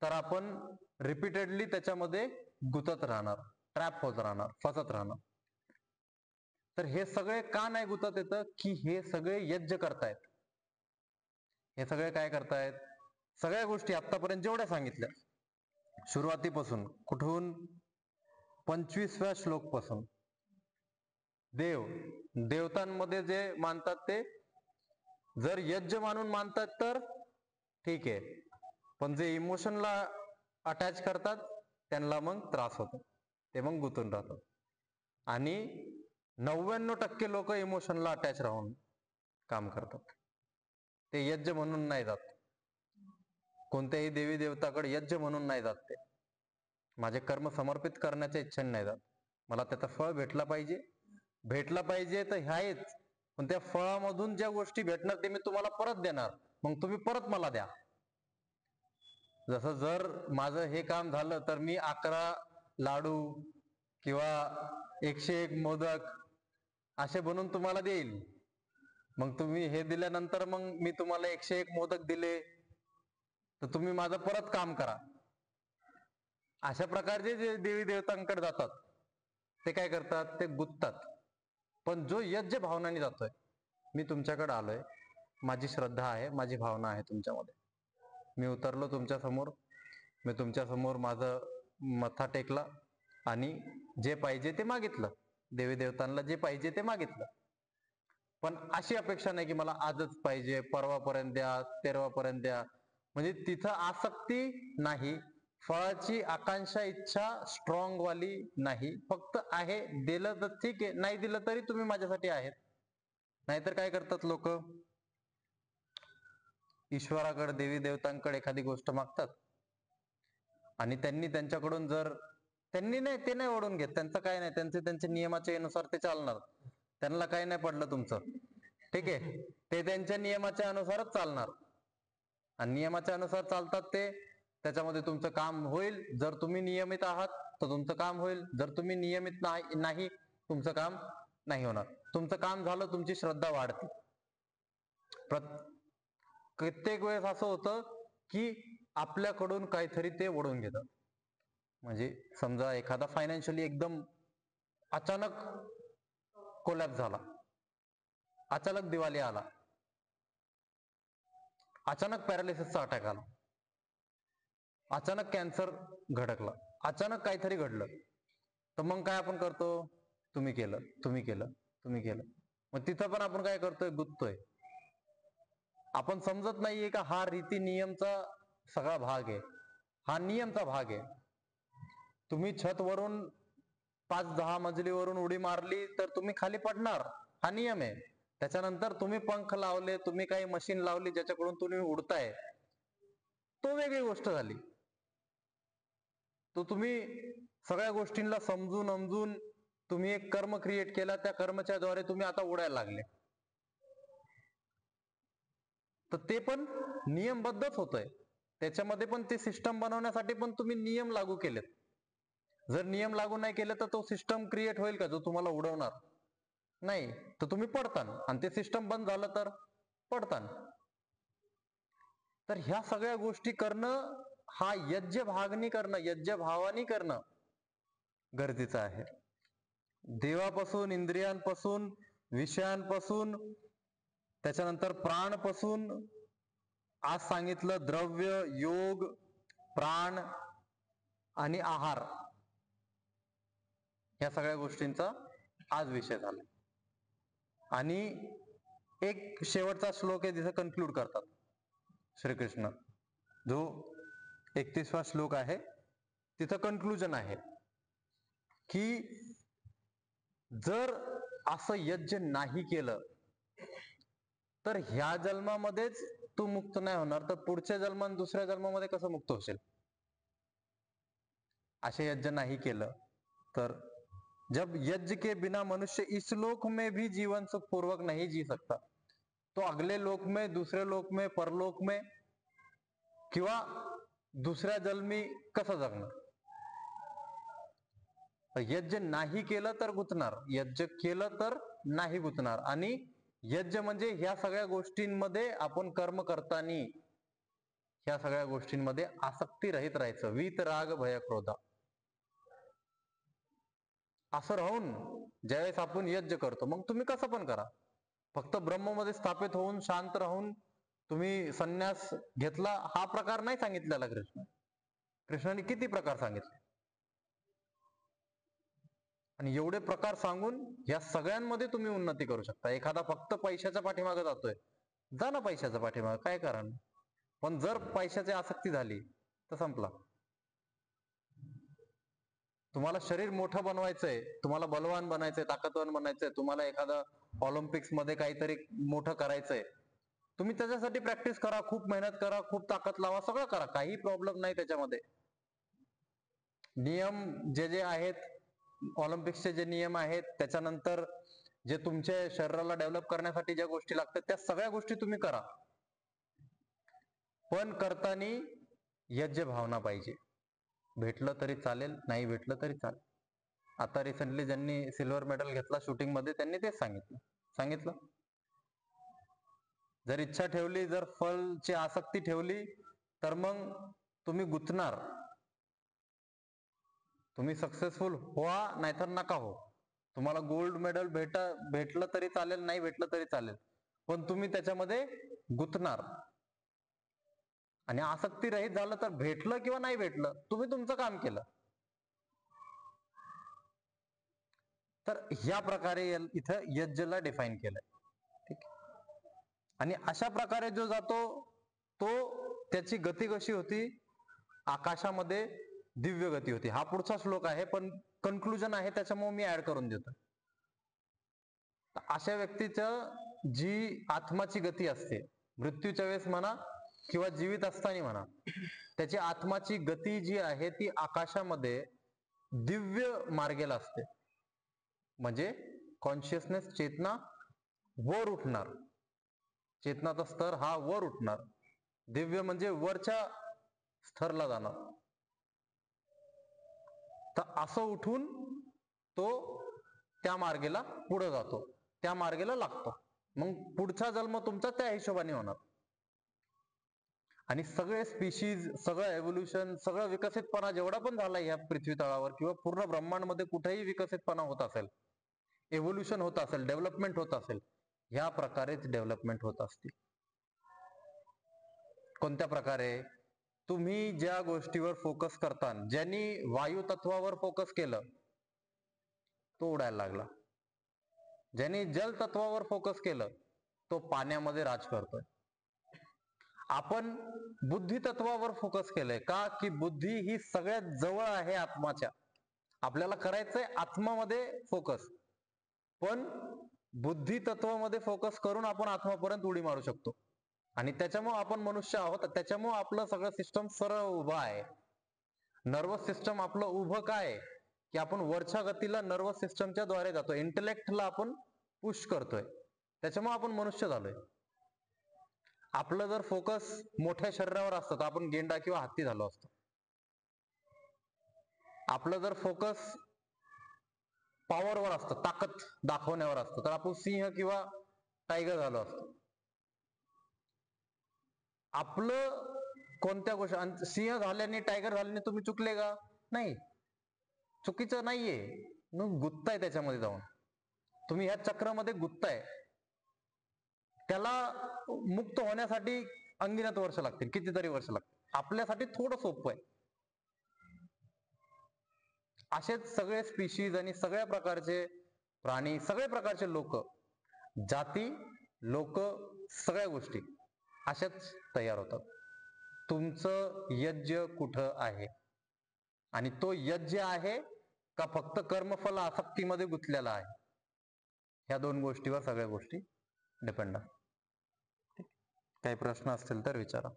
तर आपण रिपीटेडली त्याच्यामध्ये गुंतत राहणार, ट्रॅप होत राहणार, फसत राहणार. तर हे सगळे का नाही गुंतत येतं की हे सगळे यज्ञ करतायत. हे सगळे काय करतायत? सगळ्या गोष्टी आतापर्यंत जेवढ्या सांगितल्या, सुरुवातीपासून कुठून 25व्या श्लोक पासून, देवतांमध्ये जे मानतात ते जर यज्ञ मानून मानतात तर ठीक आहे, पण जे इमोशनला अटॅच करतात त्यांना मग त्रास होतो, ते मग गुंतून राहतात. आणि 99% लोक इमोशनला अटॅच राहून काम करतात. ते यज्ञ म्हणून नाही जात, कोणत्याही देवी देवताकडे यज्ञ म्हणून नाही जात. ते माझे कर्म समर्पित करण्याच्या इच्छेने नाही जात. मला त्याचं फळ भेटला पाहिजे तर हे आहेच, पण त्या फळामधून ज्या गोष्टी भेटणार ते मी तुम्हाला परत देणार, मग तुम्ही परत मला द्या. जसं जर माझं हे काम झालं तर मी 11 लाडू किंवा 101 मोदक असे बनवून तुम्हाला देईल. मग तुम्ही हे दिल्यानंतर मग मी तुम्हाला 101 मोदक दिले तर तुम्ही माझं परत काम करा. अशा प्रकारचे जे देवी देवतांकडे जातात ते काय करतात, ते गुंततात. पण जो यज्ञ भावनाने जातोय, मी तुमच्याकडे आलोय, माझी श्रद्धा आहे, माझी भावना आहे तुमच्यामध्ये, मी उतरलो तुमच्या समोर, मी तुमच्या समोर माझं मथा टेकला आणि जे पाहिजे ते मागितलं, देवी देवतांना जे पाहिजे ते मागितलं. पण अशी अपेक्षा नाही की मला आजच पाहिजे, परवापर्यंत द्या, तेरवापर्यंत द्या. म्हणजे तिथं आसक्ती नाही, फळाची आकांक्षा इच्छा स्ट्रॉंग वाली नाही. फक्त आहे, दिलं तर ठीक आहे, नाही दिलं तरी तुम्ही माझ्यासाठी आहेत. नाहीतर काय करतात लोक, ईश्वराकडे देवी देवतांकडे एखादी गोष्ट मागतात आणि त्यांनी त्यांच्याकडून जर ते नाही ओढून घेत, त्यांचं काय नाही, त्यांच्या नियमाच्या नुसार ते चालणार. त्यांना काही नाही पडलं तुमचं, ठीक आहे, ते त्यांच्या नियमाच्या अनुसारच चालणार आणि नियमाच्या अनुसार चालतात ते. त्याच्यामध्ये तुमचं काम होईल. जर तुम्ही नियमित आहात तर तुमचं काम होईल, जर तुम्ही नियमित नाही तुमचं काम नाही होणार. तुमचं काम झालं, तुमची श्रद्धा वाढते. प्रत्येक वेळेस असं होतं की आपल्याकडून काहीतरी ते ओढून घेतात. म्हणजे समजा एखादा फायनान्शियली एकदम अचानक कोलॅप्स झाला, अचानक दिवाळी आला, अचानक पॅरालिसिसचा अटॅक आला, अचानक कॅन्सर घडकला, अचानक काहीतरी घडलं, तर मग काय आपण करतो, तुम्ही केलं. मग तिथं पण आपण काय करतोय, गुंततोय. आपण समजत नाहीये का हा रीती नियमचा सगळा भाग आहे, हा नियमचा भाग आहे. तुम्ही छत वरून 5-10 मजलीवरून उडी मारली तर तुम्ही खाली पडणार, हा नियम आहे. त्याच्यानंतर तुम्ही पंख लावले, तुम्ही काही मशीन लावली ज्याच्याकडून तुम्ही उडताय, तो वेगळी गोष्ट झाली. तो तुम्ही सगळ्या गोष्टींना समजून तुम्ही एक कर्म क्रिएट केला, त्या कर्मच्या द्वारे तुम्ही आता उडायला लागले. तर ते पण नियमबद्धच होतंय. त्याच्यामध्ये पण ते सिस्टम बनवण्यासाठी पण तुम्ही नियम लागू केलेत. जर नियम लागू नाही केले तर तो सिस्टम क्रिएट होईल का जो तुम्हाला उडवणार? नाही. तर तुम्ही पडतान आणि ते सिस्टम बंद झालं तर पडतान. तर ह्या सगळ्या गोष्टी करणं, हा यज्ञ भागनी करणं, यज्ञ भावानी करणं गरजेचं आहे. देवापासून, इंद्रियांपासून, विषयांपासून, त्याच्यानंतर प्राणपासून, आज सांगितलं द्रव्य, योग, प्राण आणि आहार, या सगळ्या गोष्टींचा आज विषय झाला. आणि एक शेवटचा श्लोक आहे जिथे कन्क्लूड करतात श्रीकृष्ण, जो 31वा श्लोक आहे, तिथं कन्क्लुजन आहे की जर असं यज्ञ नाही केलं तर ह्या जन्मामध्येच तू मुक्त नाही होणार, तर पुढच्या जन्मात, दुसऱ्या जन्मामध्ये कसं मुक्त होशील? असे यज्ञ नाही केलं तर जब यज्ञ के बिना मनुष्य इस लोक में भी जीवन सुख पूर्वक नहीं जी सकता, तो अगले लोक में, दूसरे लोक में, परलोक में किंवा दुसऱ्या जन्मी कसं जगणार? यज्ञ नाही केलं तर गुंतणार, यज्ञ केलं तर नाही गुंतणार. आणि यज्ञ म्हणजे ह्या सगळ्या गोष्टींमध्ये आपण कर्म करताना ह्या सगळ्या गोष्टींमध्ये आसक्ती रहित राहायचं, वीत राग भय क्रोधा असं राहून ज्यावेळेस आपण यज्ञ करतो, मग तुम्ही कसं पण करा, फक्त ब्रह्ममध्ये स्थापित होऊन शांत राहून तुम्ही संन्यास घेतला हा प्रकार नाही सांगितलेला कृष्णाने किती प्रकार सांगितले. आणि एवढे प्रकार सांगून या सगळ्यांमध्ये तुम्ही उन्नती करू शकता. एखादा फक्त पैशाच्या पाठीमागे जातोय, जा ना पैशाच्या पाठीमागे, काय कारण, पण जर पैशाची आसक्ती झाली तर संपला. तुम्हाला शरीर मोठं बनवायचंय, तुम्हाला बलवान बनायचंय, ताकदवान बनायचंय, तुम्हाला एखादं ऑलिम्पिक्स मध्ये काहीतरी मोठं करायचंय, तुम्ही त्याच्यासाठी प्रॅक्टिस करा, खूप मेहनत करा, खूप ताकद लावा, सगळं करा, काही प्रॉब्लेम नाही त्याच्यामध्ये. नियम जे जे आहेत ऑलिम्पिक्सचे जे नियम आहेत, त्याच्यानंतर जे तुमच्या शरीराला डेव्हलप करण्यासाठी ज्या गोष्टी लागतात त्या सगळ्या गोष्टी तुम्ही करा, पण करताना यज्ञ भावना पाहिजे. भेटलं तरी चालेल, नाही भेटलं तरी चालेल. आता रिसेंटली ज्यांनी सिल्वर मेडल घेतला शूटिंग मध्ये त्यांनी तेच सांगितलं जर इच्छा ठेवली, जर फळची आसक्ती ठेवली, तर मग तुम्ही गुंतणार. तुम्ही सक्सेसफुल व्हा नाहीतर नका हो. तुम्हाला गोल्ड मेडल भेटलं तरी चालेल, नाही भेटलं तरी चालेल, पण तुम्ही त्याच्यामध्ये गुंतणार. आणि आसक्ती रहित झालं तर भेटलं किंवा नाही भेटलं, तुम्ही तुमचं काम केलं. तर ह्या प्रकारे इथं यज्ञला डिफाईन केलंय. ठीक. आणि अशा प्रकारे जो जातो तो त्याची गती कशी होती, आकाशामध्ये दिव्य गती होती. हा पुढचा श्लोक आहे, पण कन्क्लुजन आहे त्याच्यामुळे मी ऍड करून देतो. अशा व्यक्तीचं जी आत्माची गती असते, मृत्यूच्या वेळेस म्हणा किंवा जीवित असताना म्हणा, त्याची आत्माची गती जी आहे ती आकाशामध्ये दिव्य मार्गेला असते. म्हणजे कॉन्शियसनेस, चेतना वर उठणार, चेतनाचा स्तर हा वर उठणार, दिव्य म्हणजे वरच्या स्तरला जाणार. तर असं उठून तो त्या मार्गेला पुढे जातो, त्या मार्गेला लागतो. मग पुढचा जन्म तुमचा त्या हिशोबाने होणार. आणि सगळे स्पीशीज, सगळं एव्होल्युशन, सगळं विकसितपणा जेवढा पण झाला या पृथ्वी तळावर किंवा पूर्ण ब्रह्मांडमध्ये कुठेही विकसितपणा होत असेल, एव्होल्युशन होत असेल, डेव्हलपमेंट होत असेल, ह्या प्रकारेच डेव्हलपमेंट होत असते. कोणत्या प्रकारे? तुम्ही ज्या गोष्टीवर फोकस करता, ज्यांनी वायू तत्वावर फोकस केलं तो उडायला लागला, ज्यांनी जल तत्वावर फोकस केलं तो पाण्यामध्ये राज करतोय. आपण बुद्धी तत्वावर फोकस केलंय का, की बुद्धी ही सगळ्यात जवळ आहे आत्माच्या. आपल्याला करायचंय आत्मामध्ये फोकस, पण बुद्धी तत्वामध्ये फोकस करून आपण आत्मापर्यंत उडी मारू शकतो. आणि त्याच्यामुळे आपण मनुष्य आहोत, त्याच्यामुळे आपलं सगळं सिस्टम सरळ उभं आहे. नर्वस सिस्टम आपलं उभं काय, की आपण वरच्या गतीला नर्वस सिस्टमच्या द्वारे जातो, इंटेलेक्टला आपण पुश करतोय, त्याच्यामुळे आपण मनुष्य झालोय. आपलं जर फोकस मोठ्या शरीरावर असतं तर आपण गेंडा किंवा हत्ती झालो असतो. आपलं जर फोकस पॉवरवर असतं, ताकद दाखवण्यावर असतं, तर आपण सिंह किंवा टायगर झालो असतो. आपलं कोणत्या गोष्टी, सिंह झाल्याने टायगर झाल्याने तुम्ही चुकले का? नाही, चुकीचं नाहीये. मग गुंतताय त्याच्यामध्ये जाऊन, तुम्ही ह्या चक्रामध्ये गुंतताय. त्याला मुक्त होण्यासाठी अनगिनत वर्ष लागतील, कितीतरी वर्ष लागतील. आपल्यासाठी थोडं सोपं आहे. असेच सगळे स्पीशीज आणि सगळ्या प्रकारचे प्राणी, सगळ्या प्रकारचे लोक, जाती, लोक, सगळ्या गोष्टी अशाच तयार होतात. तुमचं यज्ञ कुठं आहे, आणि तो यज्ञ आहे का फक्त कर्मफल आसक्तीमध्ये गुंतलेला आहे, ह्या दोन गोष्टीवर सगळ्या गोष्टी डिपेंड आहेत. काही प्रश्न असतील तर विचारा.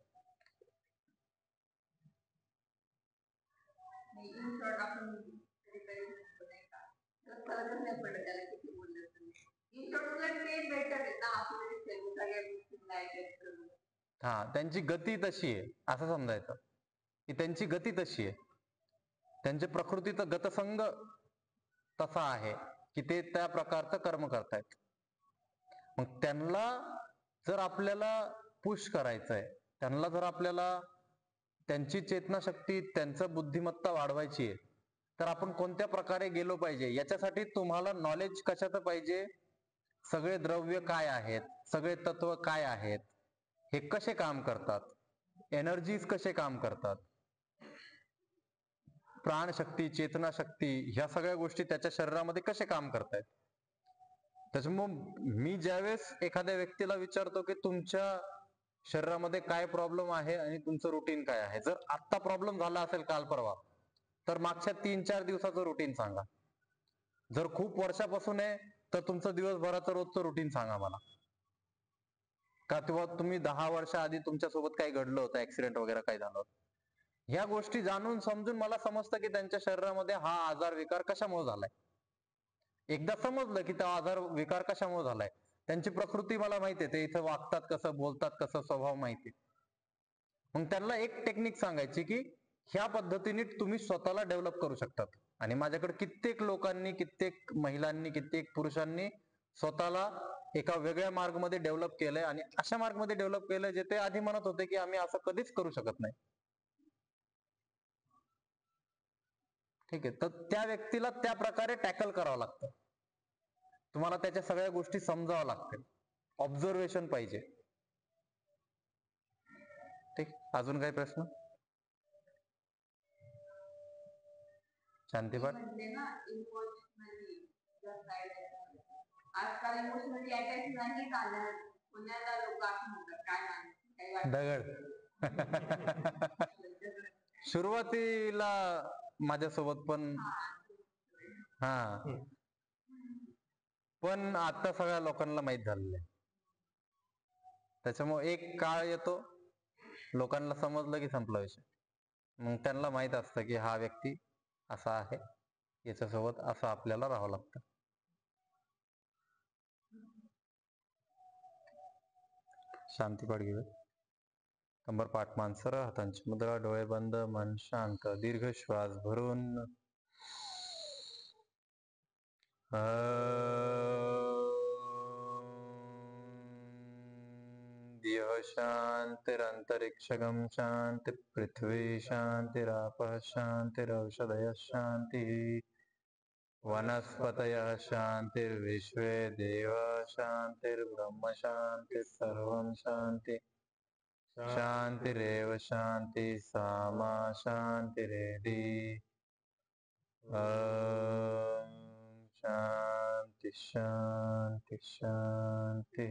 हा, त्यांची गती तशी आहे असं समजायचं, की त्यांची गती तशी आहे, त्यांचे प्रकृतीचा गतसंग तसा आहे की ते त्या प्रकारचं कर्म करतायत. मग त्यांना जर आपल्याला पुश करायचंय, त्यांना जर आपल्याला त्यांची चेतनाशक्ती, त्यांचं बुद्धिमत्ता वाढवायची आहे, तर आपण कोणत्या प्रकारे गेलो पाहिजे, याच्यासाठी तुम्हाला नॉलेज कशाचं पाहिजे, सगळे द्रव्य काय आहेत, सगळे तत्व काय आहेत, हे कसे काम करतात, एनर्जीज कसे काम करतात, प्राणशक्ती, चेतनाशक्ती, ह्या सगळ्या गोष्टी त्याच्या शरीरामध्ये कसे काम करतायत. त्याच्यामुळे मी ज्यावेळेस एखाद्या व्यक्तीला विचारतो की तुमच्या शरीरामध्ये काय प्रॉब्लेम आहे आणि तुमचं रुटीन काय आहे, जर आत्ता प्रॉब्लेम झाला असेल काल परवा, तर मागच्या 3-4 दिवसाचं रुटीन सांगा. जर खूप वर्षापासून आहे तर तुमचं दिवसभराचं रोजचं रुटीन सांगा मला. का तेव्हा तुम्ही 10 वर्ष आधी तुमच्यासोबत काही घडलं होतं, ऍक्सिडेंट वगैरे काही झालं होतं. ह्या गोष्टी जाणून समजून मला समजतं की त्यांच्या शरीरामध्ये हा आजार विकार कशामुळे झालाय. एकदा समजलं की तो आजार विकार कशामुळे झालाय, त्यांची प्रकृती मला माहिती आहे, ते इथं वागतात कसं, बोलतात कसं, स्वभाव माहिती आहे. मग त्यांना एक टेक्निक सांगायची की ह्या पद्धतीने तुम्ही स्वतःला डेव्हलप करू शकतात. आणि माझ्याकडे कित्येक लोकांनी, कित्येक महिलांनी, कित्येक पुरुषांनी स्वतःला एका वेगळ्या मार्गमध्ये डेव्हलप केलंय आणि अशा मार्गमध्ये डेव्हलप केलंय जे ते आधी म्हणत होते की आम्ही असं कधीच करू शकत नाही. ठीक आहे, तर त्या व्यक्तीला त्या प्रकारे टॅकल करावं लागतं. तुम्हाला त्याच्या सगळ्या गोष्टी समजाव्या लागतील. ऑब्झर्वेशन पाहिजे. ठीक, अजून काही प्रश्न? शांतीपाठ. आजकाल इमोशनली अटॅच नाही झालं, पुण्याला लोक असं म्हणतात काय नाही दगड. सुरुवातीला माझ्यासोबत पण हा, पण आता सगळ्या लोकांना माहित झालेलं आहे. त्याच्यामुळे एक काळ येतो, लोकांना समजलं की संपला विषय. मग त्यांना माहित असतं की हा व्यक्ती असा आहे, याच्यासोबत असं आपल्याला राहावं लागतं. शांतीपाठ घेऊ. कंबर पाठ मान सरळ, हातांची मुद्रा, डोळे बंद, मन शांत. दीर्घ श्वास भरून दियः शान्तिरन्तरिक्षगं शान्ति, पृथ्वी शान्तिरापः शान्तिरौषधयः शान्तिः, वनस्पतयः शान्तिर्विश्वे देवाः शान्तिर्ब्रह्म शान्तिः, सर्वं शान्ति शान्तिरेव शान्ति, सामा शान्तिरेधि. शांति शांति शांति.